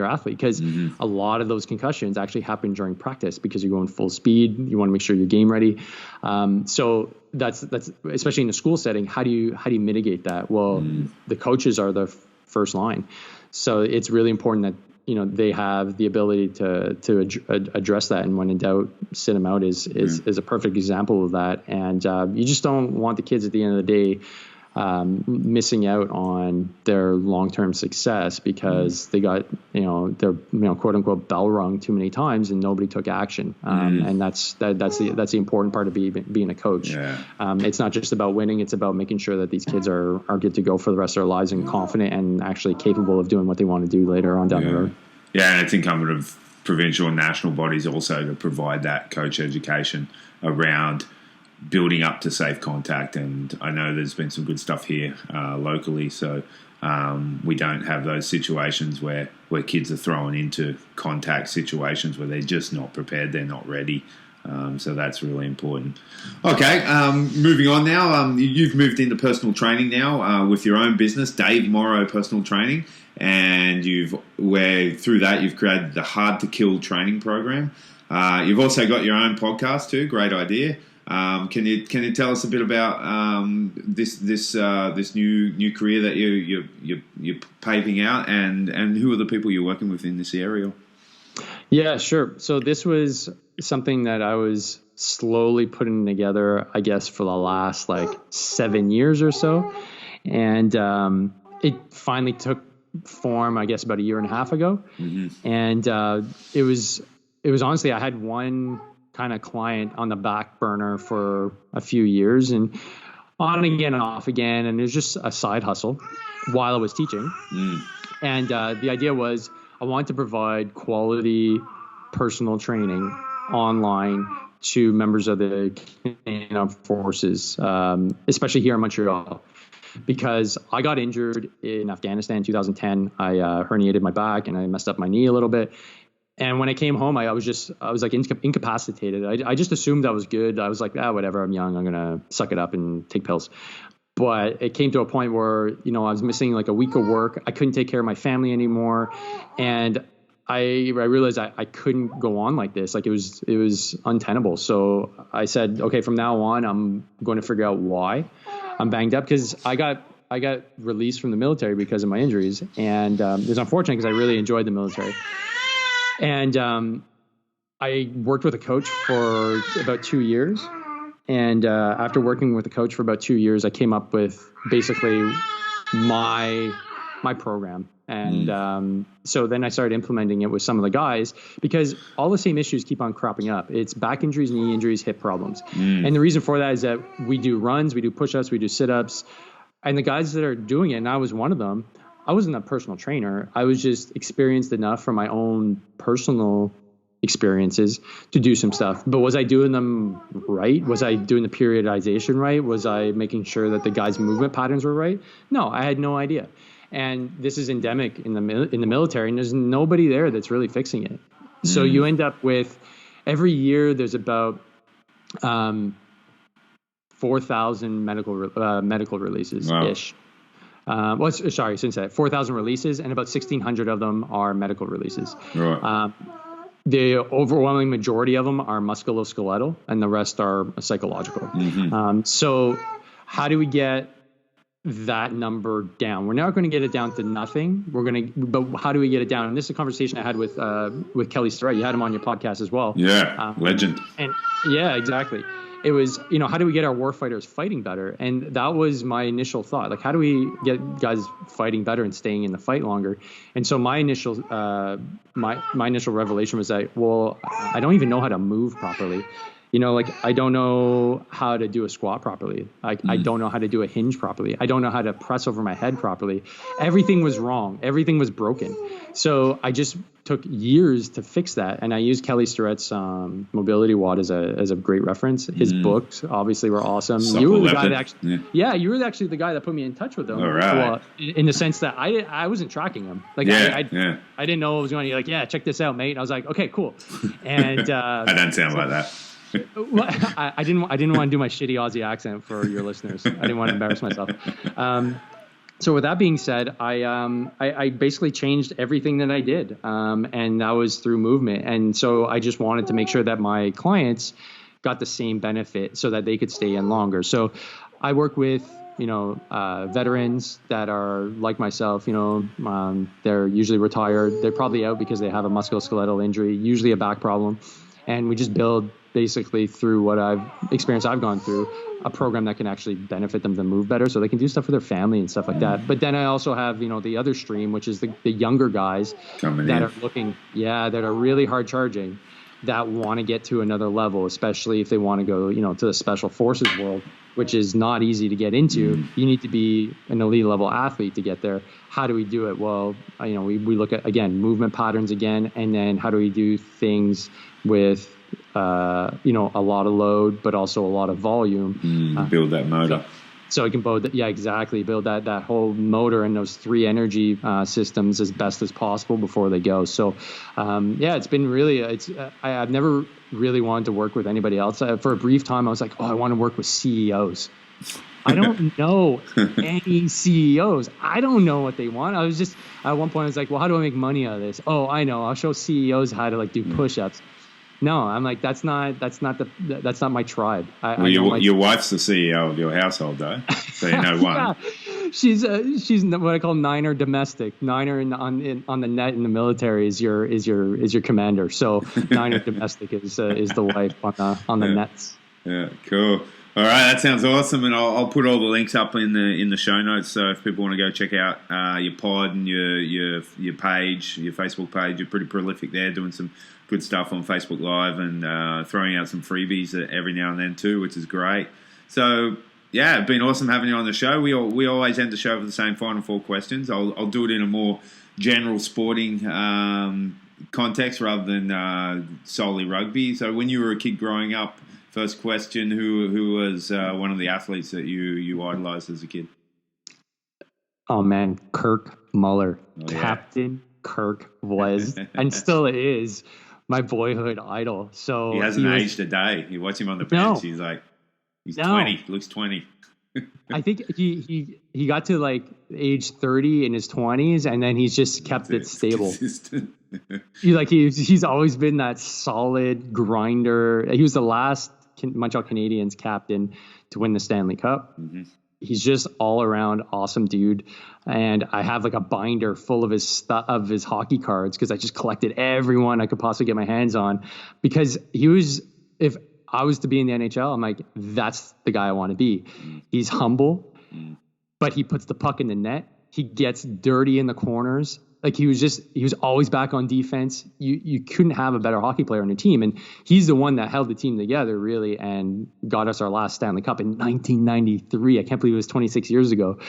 athlete? Because a lot of those concussions actually happen during practice because you're going full speed. You want to make sure you're game ready. So that's especially in a school setting. How do you mitigate that? Well, the coaches are the first line. So it's really important that they have the ability to address that, and when in doubt, sit them out is a perfect example of that. And you just don't want the kids at the end of the day missing out on their long-term success because they got their quote unquote bell rung too many times and nobody took action. And that's the important part of being a coach. It's not just about winning; it's about making sure that these kids are good to go for the rest of their lives and confident and actually capable of doing what they want to do later on down the road. Yeah, and it's incumbent of provincial and national bodies also to provide that coach education around building up to safe contact. And I know there's been some good stuff here locally, so we don't have those situations where kids are thrown into contact situations where they're just not prepared, they're not ready. So that's really important. Okay, moving on now. You've moved into personal training now with your own business, Dave Morrow Personal Training, and through that you've created the Hard to Kill training program. You've also got your own podcast too. Great idea. Can you tell us a bit about this new career that you're paving out, and who are the people you're working with in this area? Yeah, sure. So this was something that I was slowly putting together, I guess, for the last 7 years or so, and it finally took form, I guess, about a year and a half ago. And it was honestly, I had one kind of client on the back burner for a few years, and on again, off again, and it was just a side hustle while I was teaching. And the idea was I wanted to provide quality personal training online to members of the Canadian Armed Forces, especially here in Montreal, because I got injured in Afghanistan in 2010. I herniated my back and I messed up my knee a little bit. And when I came home, I was incapacitated. I just assumed I was good. I was like, whatever, I'm young, I'm going to suck it up and take pills. But it came to a point where, I was missing a week of work. I couldn't take care of my family anymore. And I realized I couldn't go on like this. It was untenable. So I said, okay, from now on, I'm going to figure out why I'm banged up, because I got got released from the military because of my injuries, and it was unfortunate because I really enjoyed the military. And I worked with a coach for about 2 years, and after working with a coach for about 2 years, I came up with basically my program. And so then I started implementing it with some of the guys, because all the same issues keep on cropping up. It's back injuries, knee injuries, hip problems. And the reason for that is that we do runs, we do push-ups, we do sit-ups. And the guys that are doing it, and I was one of them, I wasn't a personal trainer. I was just experienced enough from my own personal experiences to do some stuff. But was I doing them right? Was I doing the periodization right? Was I making sure that the guys' movement patterns were right? No, I had no idea. And this is endemic in the military, and there's nobody there that's really fixing it. So you end up with, every year there's about 4,000 medical releases ish. Since that 4,000 releases, and about 1,600 of them are medical releases. Right. The overwhelming majority of them are musculoskeletal, and the rest are psychological. So how do we get that number down? We're not going to get it down to nothing. But how do we get it down? And this is a conversation I had with Kelly Starrett. You had him on your podcast as well. Yeah, legend. And yeah, exactly. It was, how do we get our warfighters fighting better? And that was my initial thought. Like, how do we get guys fighting better and staying in the fight longer? And so my initial my initial revelation was that, well, I don't even know how to move properly. I don't know how to do a squat properly. I don't know how to do a hinge properly. I don't know how to press over my head properly. Everything was wrong. Everything was broken. So I just took years to fix that. And I used Kelly Starrett's Mobility WOD as a great reference. His books obviously were awesome. You were the guy that actually, you were actually the guy that put me in touch with him. All right. Well, in the sense that I wasn't tracking him. Like I didn't know what was going on. You're like, yeah, check this out, mate. And I was like, okay, cool. And I don't sound like that. Well, I didn't want to do my shitty Aussie accent for your listeners. I didn't want to embarrass myself. So with that being said, I basically changed everything that I did, and that was through movement. And so I just wanted to make sure that my clients got the same benefit so that they could stay in longer. So I work with veterans that are like myself. They're usually retired. They're probably out because they have a musculoskeletal injury, usually a back problem, and we just build, basically through what I've gone through, a program that can actually benefit them to move better so they can do stuff for their family and stuff like that. But then I also have, the other stream, which is the younger guys are looking, that are really hard charging, that want to get to another level, especially if they want to go, to the special forces world, which is not easy to get into. You need to be an elite level athlete to get there. How do we do it? Well, we look at, again, movement patterns again, and then how do we do things with a lot of load, but also a lot of volume. Build that motor. So it can build that whole motor and those three energy systems as best as possible before they go. So, it's been really, I've never really wanted to work with anybody else. For a brief time, I was like, I want to work with CEOs. I don't know any CEOs. I don't know what they want. I was just, at one point, I was like, well, how do I make money out of this? Oh, I know. I'll show CEOs how to do push-ups. No, I'm like, that's not my tribe. Your wife's the CEO of your household, though, so you know one. Yeah. She's what I call Niner domestic. Niner on the net in the military is your commander. So Niner domestic is the wife on the nets. Yeah, cool. All right, that sounds awesome, and I'll put all the links up in the show notes. So if people want to go check out your pod and your page, your Facebook page, you're pretty prolific there, doing some good stuff on Facebook Live and throwing out some freebies every now and then too, which is great. So yeah, it's been awesome having you on the show. We always end the show with the same final four questions. I'll do it in a more general sporting context rather than solely rugby. So when you were a kid growing up, first question, who was one of the athletes that you idolized as a kid? Oh man, Kirk Muller. Captain Kirk was and still is my boyhood idol. So he hasn't aged a day. You watch him on the bench, he's 20, looks 20. I think he got to age 30 in his 20s, and then he's just kept it stable. He's always been that solid grinder. He was the last Montreal Canadiens captain to win the Stanley Cup. he's just all around awesome dude. And I have like a binder full of his hockey cards because I just collected everyone I could possibly get my hands on, because if I was to be in the NHL, I'm like, that's the guy I want to be. He's humble, but he puts the puck in the net. He gets dirty in the corners. Like he was always back on defense. You couldn't have a better hockey player on your team. And he's the one that held the team together really and got us our last Stanley Cup in 1993. I can't believe it was 26 years ago.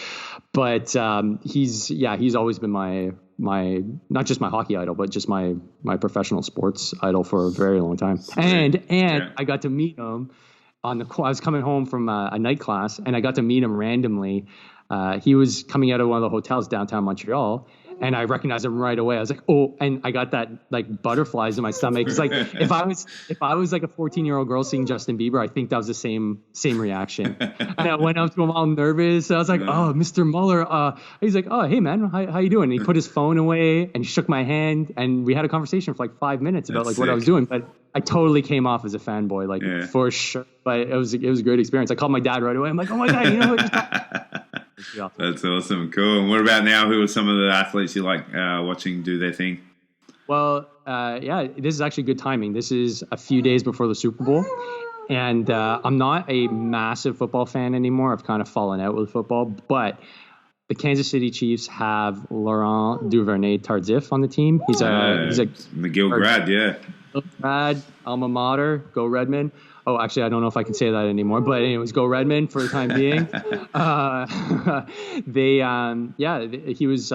But he's always been my not just my hockey idol, but just my professional sports idol for a very long time. And I got to meet him I was coming home from a night class, and I got to meet him randomly. He was coming out of one of the hotels downtown Montreal, and I recognized him right away. I was like, oh, and I got that like butterflies in my stomach. It's like if I was like a 14-year-old girl seeing Justin Bieber, I think that was the same reaction. And I went up to him all nervous. I was like, oh, Mr. Muller. He's like, oh, hey man, how you doing? And he put his phone away and he shook my hand, and we had a conversation for like 5 minutes about what I was doing. But I totally came off as a fanboy, for sure. But it was a great experience. I called my dad right away. I'm like, oh my God, you know what? That's awesome. Cool. And what about now? Who are some of the athletes you like watching do their thing? Well, this is actually good timing. This is a few days before the Super Bowl. And I'm not a massive football fan anymore. I've kind of fallen out with football. But the Kansas City Chiefs have Laurent Duvernay-Tardif on the team. He's a McGill grad, grad, alma mater, go Redmond. Oh, actually, I don't know if I can say that anymore. But anyways, go Redmond for the time being. He was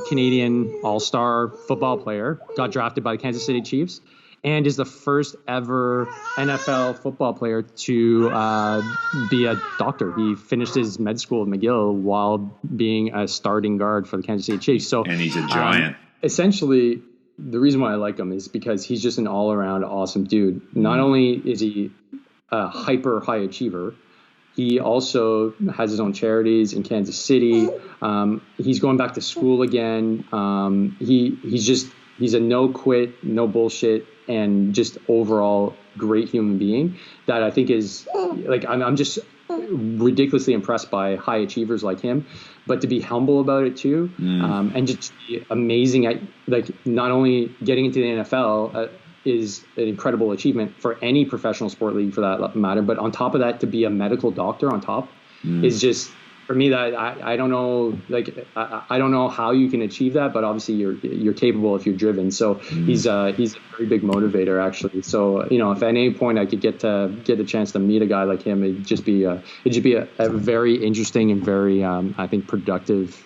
Canadian all-star football player. Got drafted by the Kansas City Chiefs, and is the first ever NFL football player to be a doctor. He finished his med school at McGill while being a starting guard for the Kansas City Chiefs. And he's a giant. Essentially, the reason why I like him is because he's just an all-around awesome dude. Not only is he a hyper high achiever, he also has his own charities in Kansas City. He's going back to school again. He's a no quit, no bullshit, and just overall great human being that I think is like, I'm just ridiculously impressed by high achievers like him, but to be humble about it too, and just be amazing at like not only getting into the NFL is an incredible achievement for any professional sport league for that matter, but on top of that, to be a medical doctor on top is just, for me, that I don't know, like I don't know how you can achieve that, but obviously you're capable if you're driven. So he's a very big motivator actually. So if at any point I could get the chance to meet a guy like him, it'd just be a very interesting and very I think productive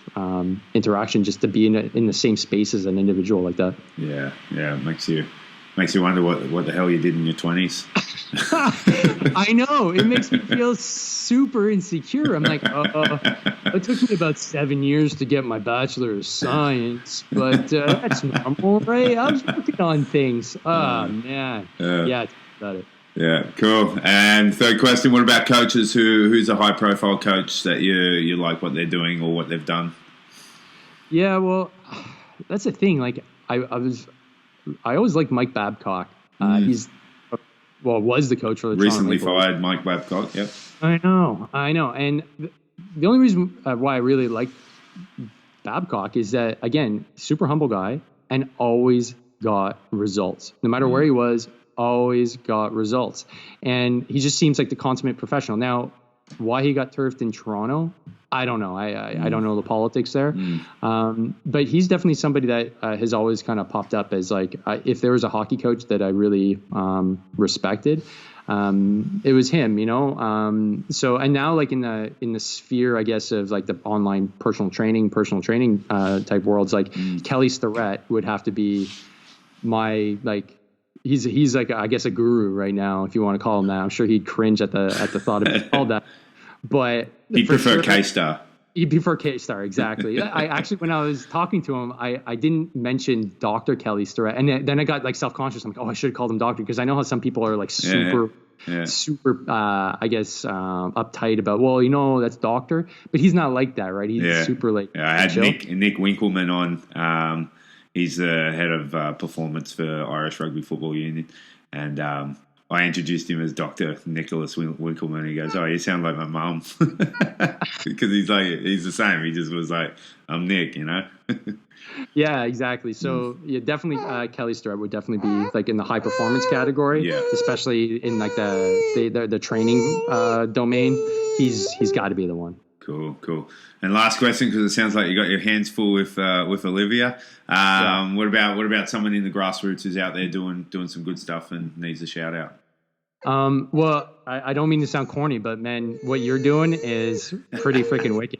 interaction, just to be in the same space as an individual like that. Yeah, makes you wonder what the hell you did in your 20s. I know. It makes me feel super insecure. I'm like, it took me about 7 years to get my Bachelor of Science, but that's normal, right? I was working on things. Oh, man. Yeah, about it. Yeah, cool. And third question, what about coaches? Who's a high-profile coach that you like what they're doing or what they've done? Yeah, well, that's the thing. Like, I always liked Mike Babcock. Was the coach for the recently fired Mike Babcock. Yep. I know. And the only reason why I really like Babcock is that, again, super humble guy and always got results. No matter where he was, always got results. And he just seems like the consummate professional. Now, why he got turfed in Toronto, I don't know. I don't know the politics there. But he's definitely somebody that has always kind of popped up as like, if there was a hockey coach that I really respected, it was him, So, and now like in the sphere, I guess, of like the online personal training type worlds, like Kelly Starrett would have to be my, like, he's like, I guess, a guru right now, if you want to call him that. I'm sure he'd cringe at the thought of being called that. But he'd prefer K-Star. He'd prefer K-Star, exactly. I actually, when I was talking to him, I didn't mention Dr. Kelly Starrett, and then I got like self-conscious. I'm like, I should have called him doctor, because I know how some people are like super, I guess, uptight about, that's doctor, but he's not like that, right? He's super like. Yeah, I had Nick Winkleman on. He's the head of performance for Irish Rugby Football Union, and I introduced him as Dr. Nicholas Winkleman. He goes, "Oh, you sound like my mum," because he's the same. He just was like, "I'm Nick," you know. Yeah, exactly. So yeah, definitely Kelly Stewart would definitely be like in the high performance category, especially in like the training domain. He's got to be the one. Cool. And last question, because it sounds like you got your hands full with Olivia. What about someone in the grassroots who's out there doing some good stuff and needs a shout out? Well, I don't mean to sound corny, but man, what you're doing is pretty freaking wicked.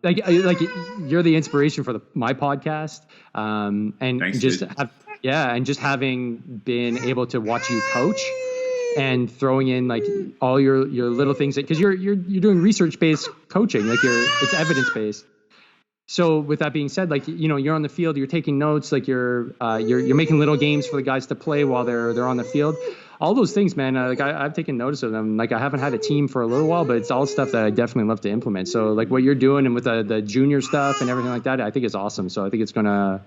Like you're the inspiration for my podcast, and Thanks, just having been able to watch you coach and throwing in like all your little things, because you're doing research based coaching, like it's evidence based. So with that being said, like, you know, you're on the field, you're taking notes, like you're making little games for the guys to play while they're on the field. All those things, man, like I've taken notice of them. Like I haven't had a team for a little while, but it's all stuff that I definitely love to implement. So like what you're doing and with the junior stuff and everything like that, I think it's awesome. So I think it's gonna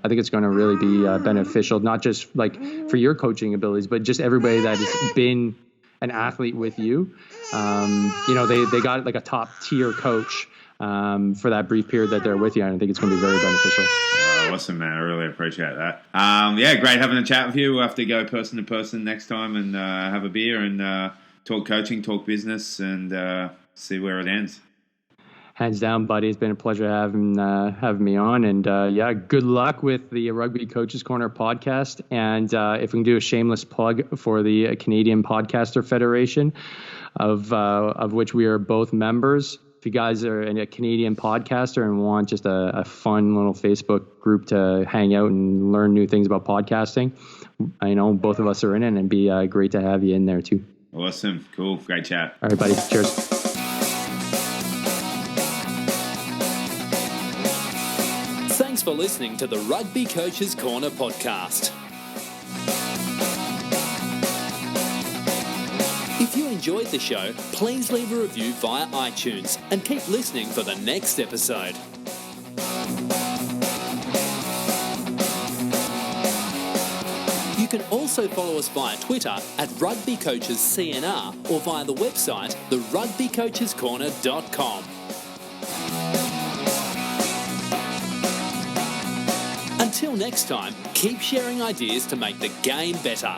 really be beneficial, not just like for your coaching abilities, but just everybody that has been an athlete with you. You know, they got like a top tier coach for that brief period that they're with you, and I think it's going to be very beneficial. Awesome, man. I really appreciate that. Yeah, great having a chat with you. We'll have to go person to person next time and have a beer and talk coaching, talk business, and see where it ends. Hands down, buddy. It's been a pleasure having me on, and good luck with the Rugby Coaches Corner podcast. And if we can do a shameless plug for the Canadian Podcaster Federation, of which we are both members. If you guys are a Canadian podcaster and want just a fun little Facebook group to hang out and learn new things about podcasting, I know both of us are in it, and it'd be great to have you in there too. Awesome. Cool. Great chat. All right, buddy. Cheers. Thanks for listening to the Rugby Coaches Corner podcast. If you enjoyed the show, please leave a review via iTunes and keep listening for the next episode. You can also follow us via Twitter at RugbyCoachesCNR or via the website therugbycoachescorner.com. Until next time, keep sharing ideas to make the game better.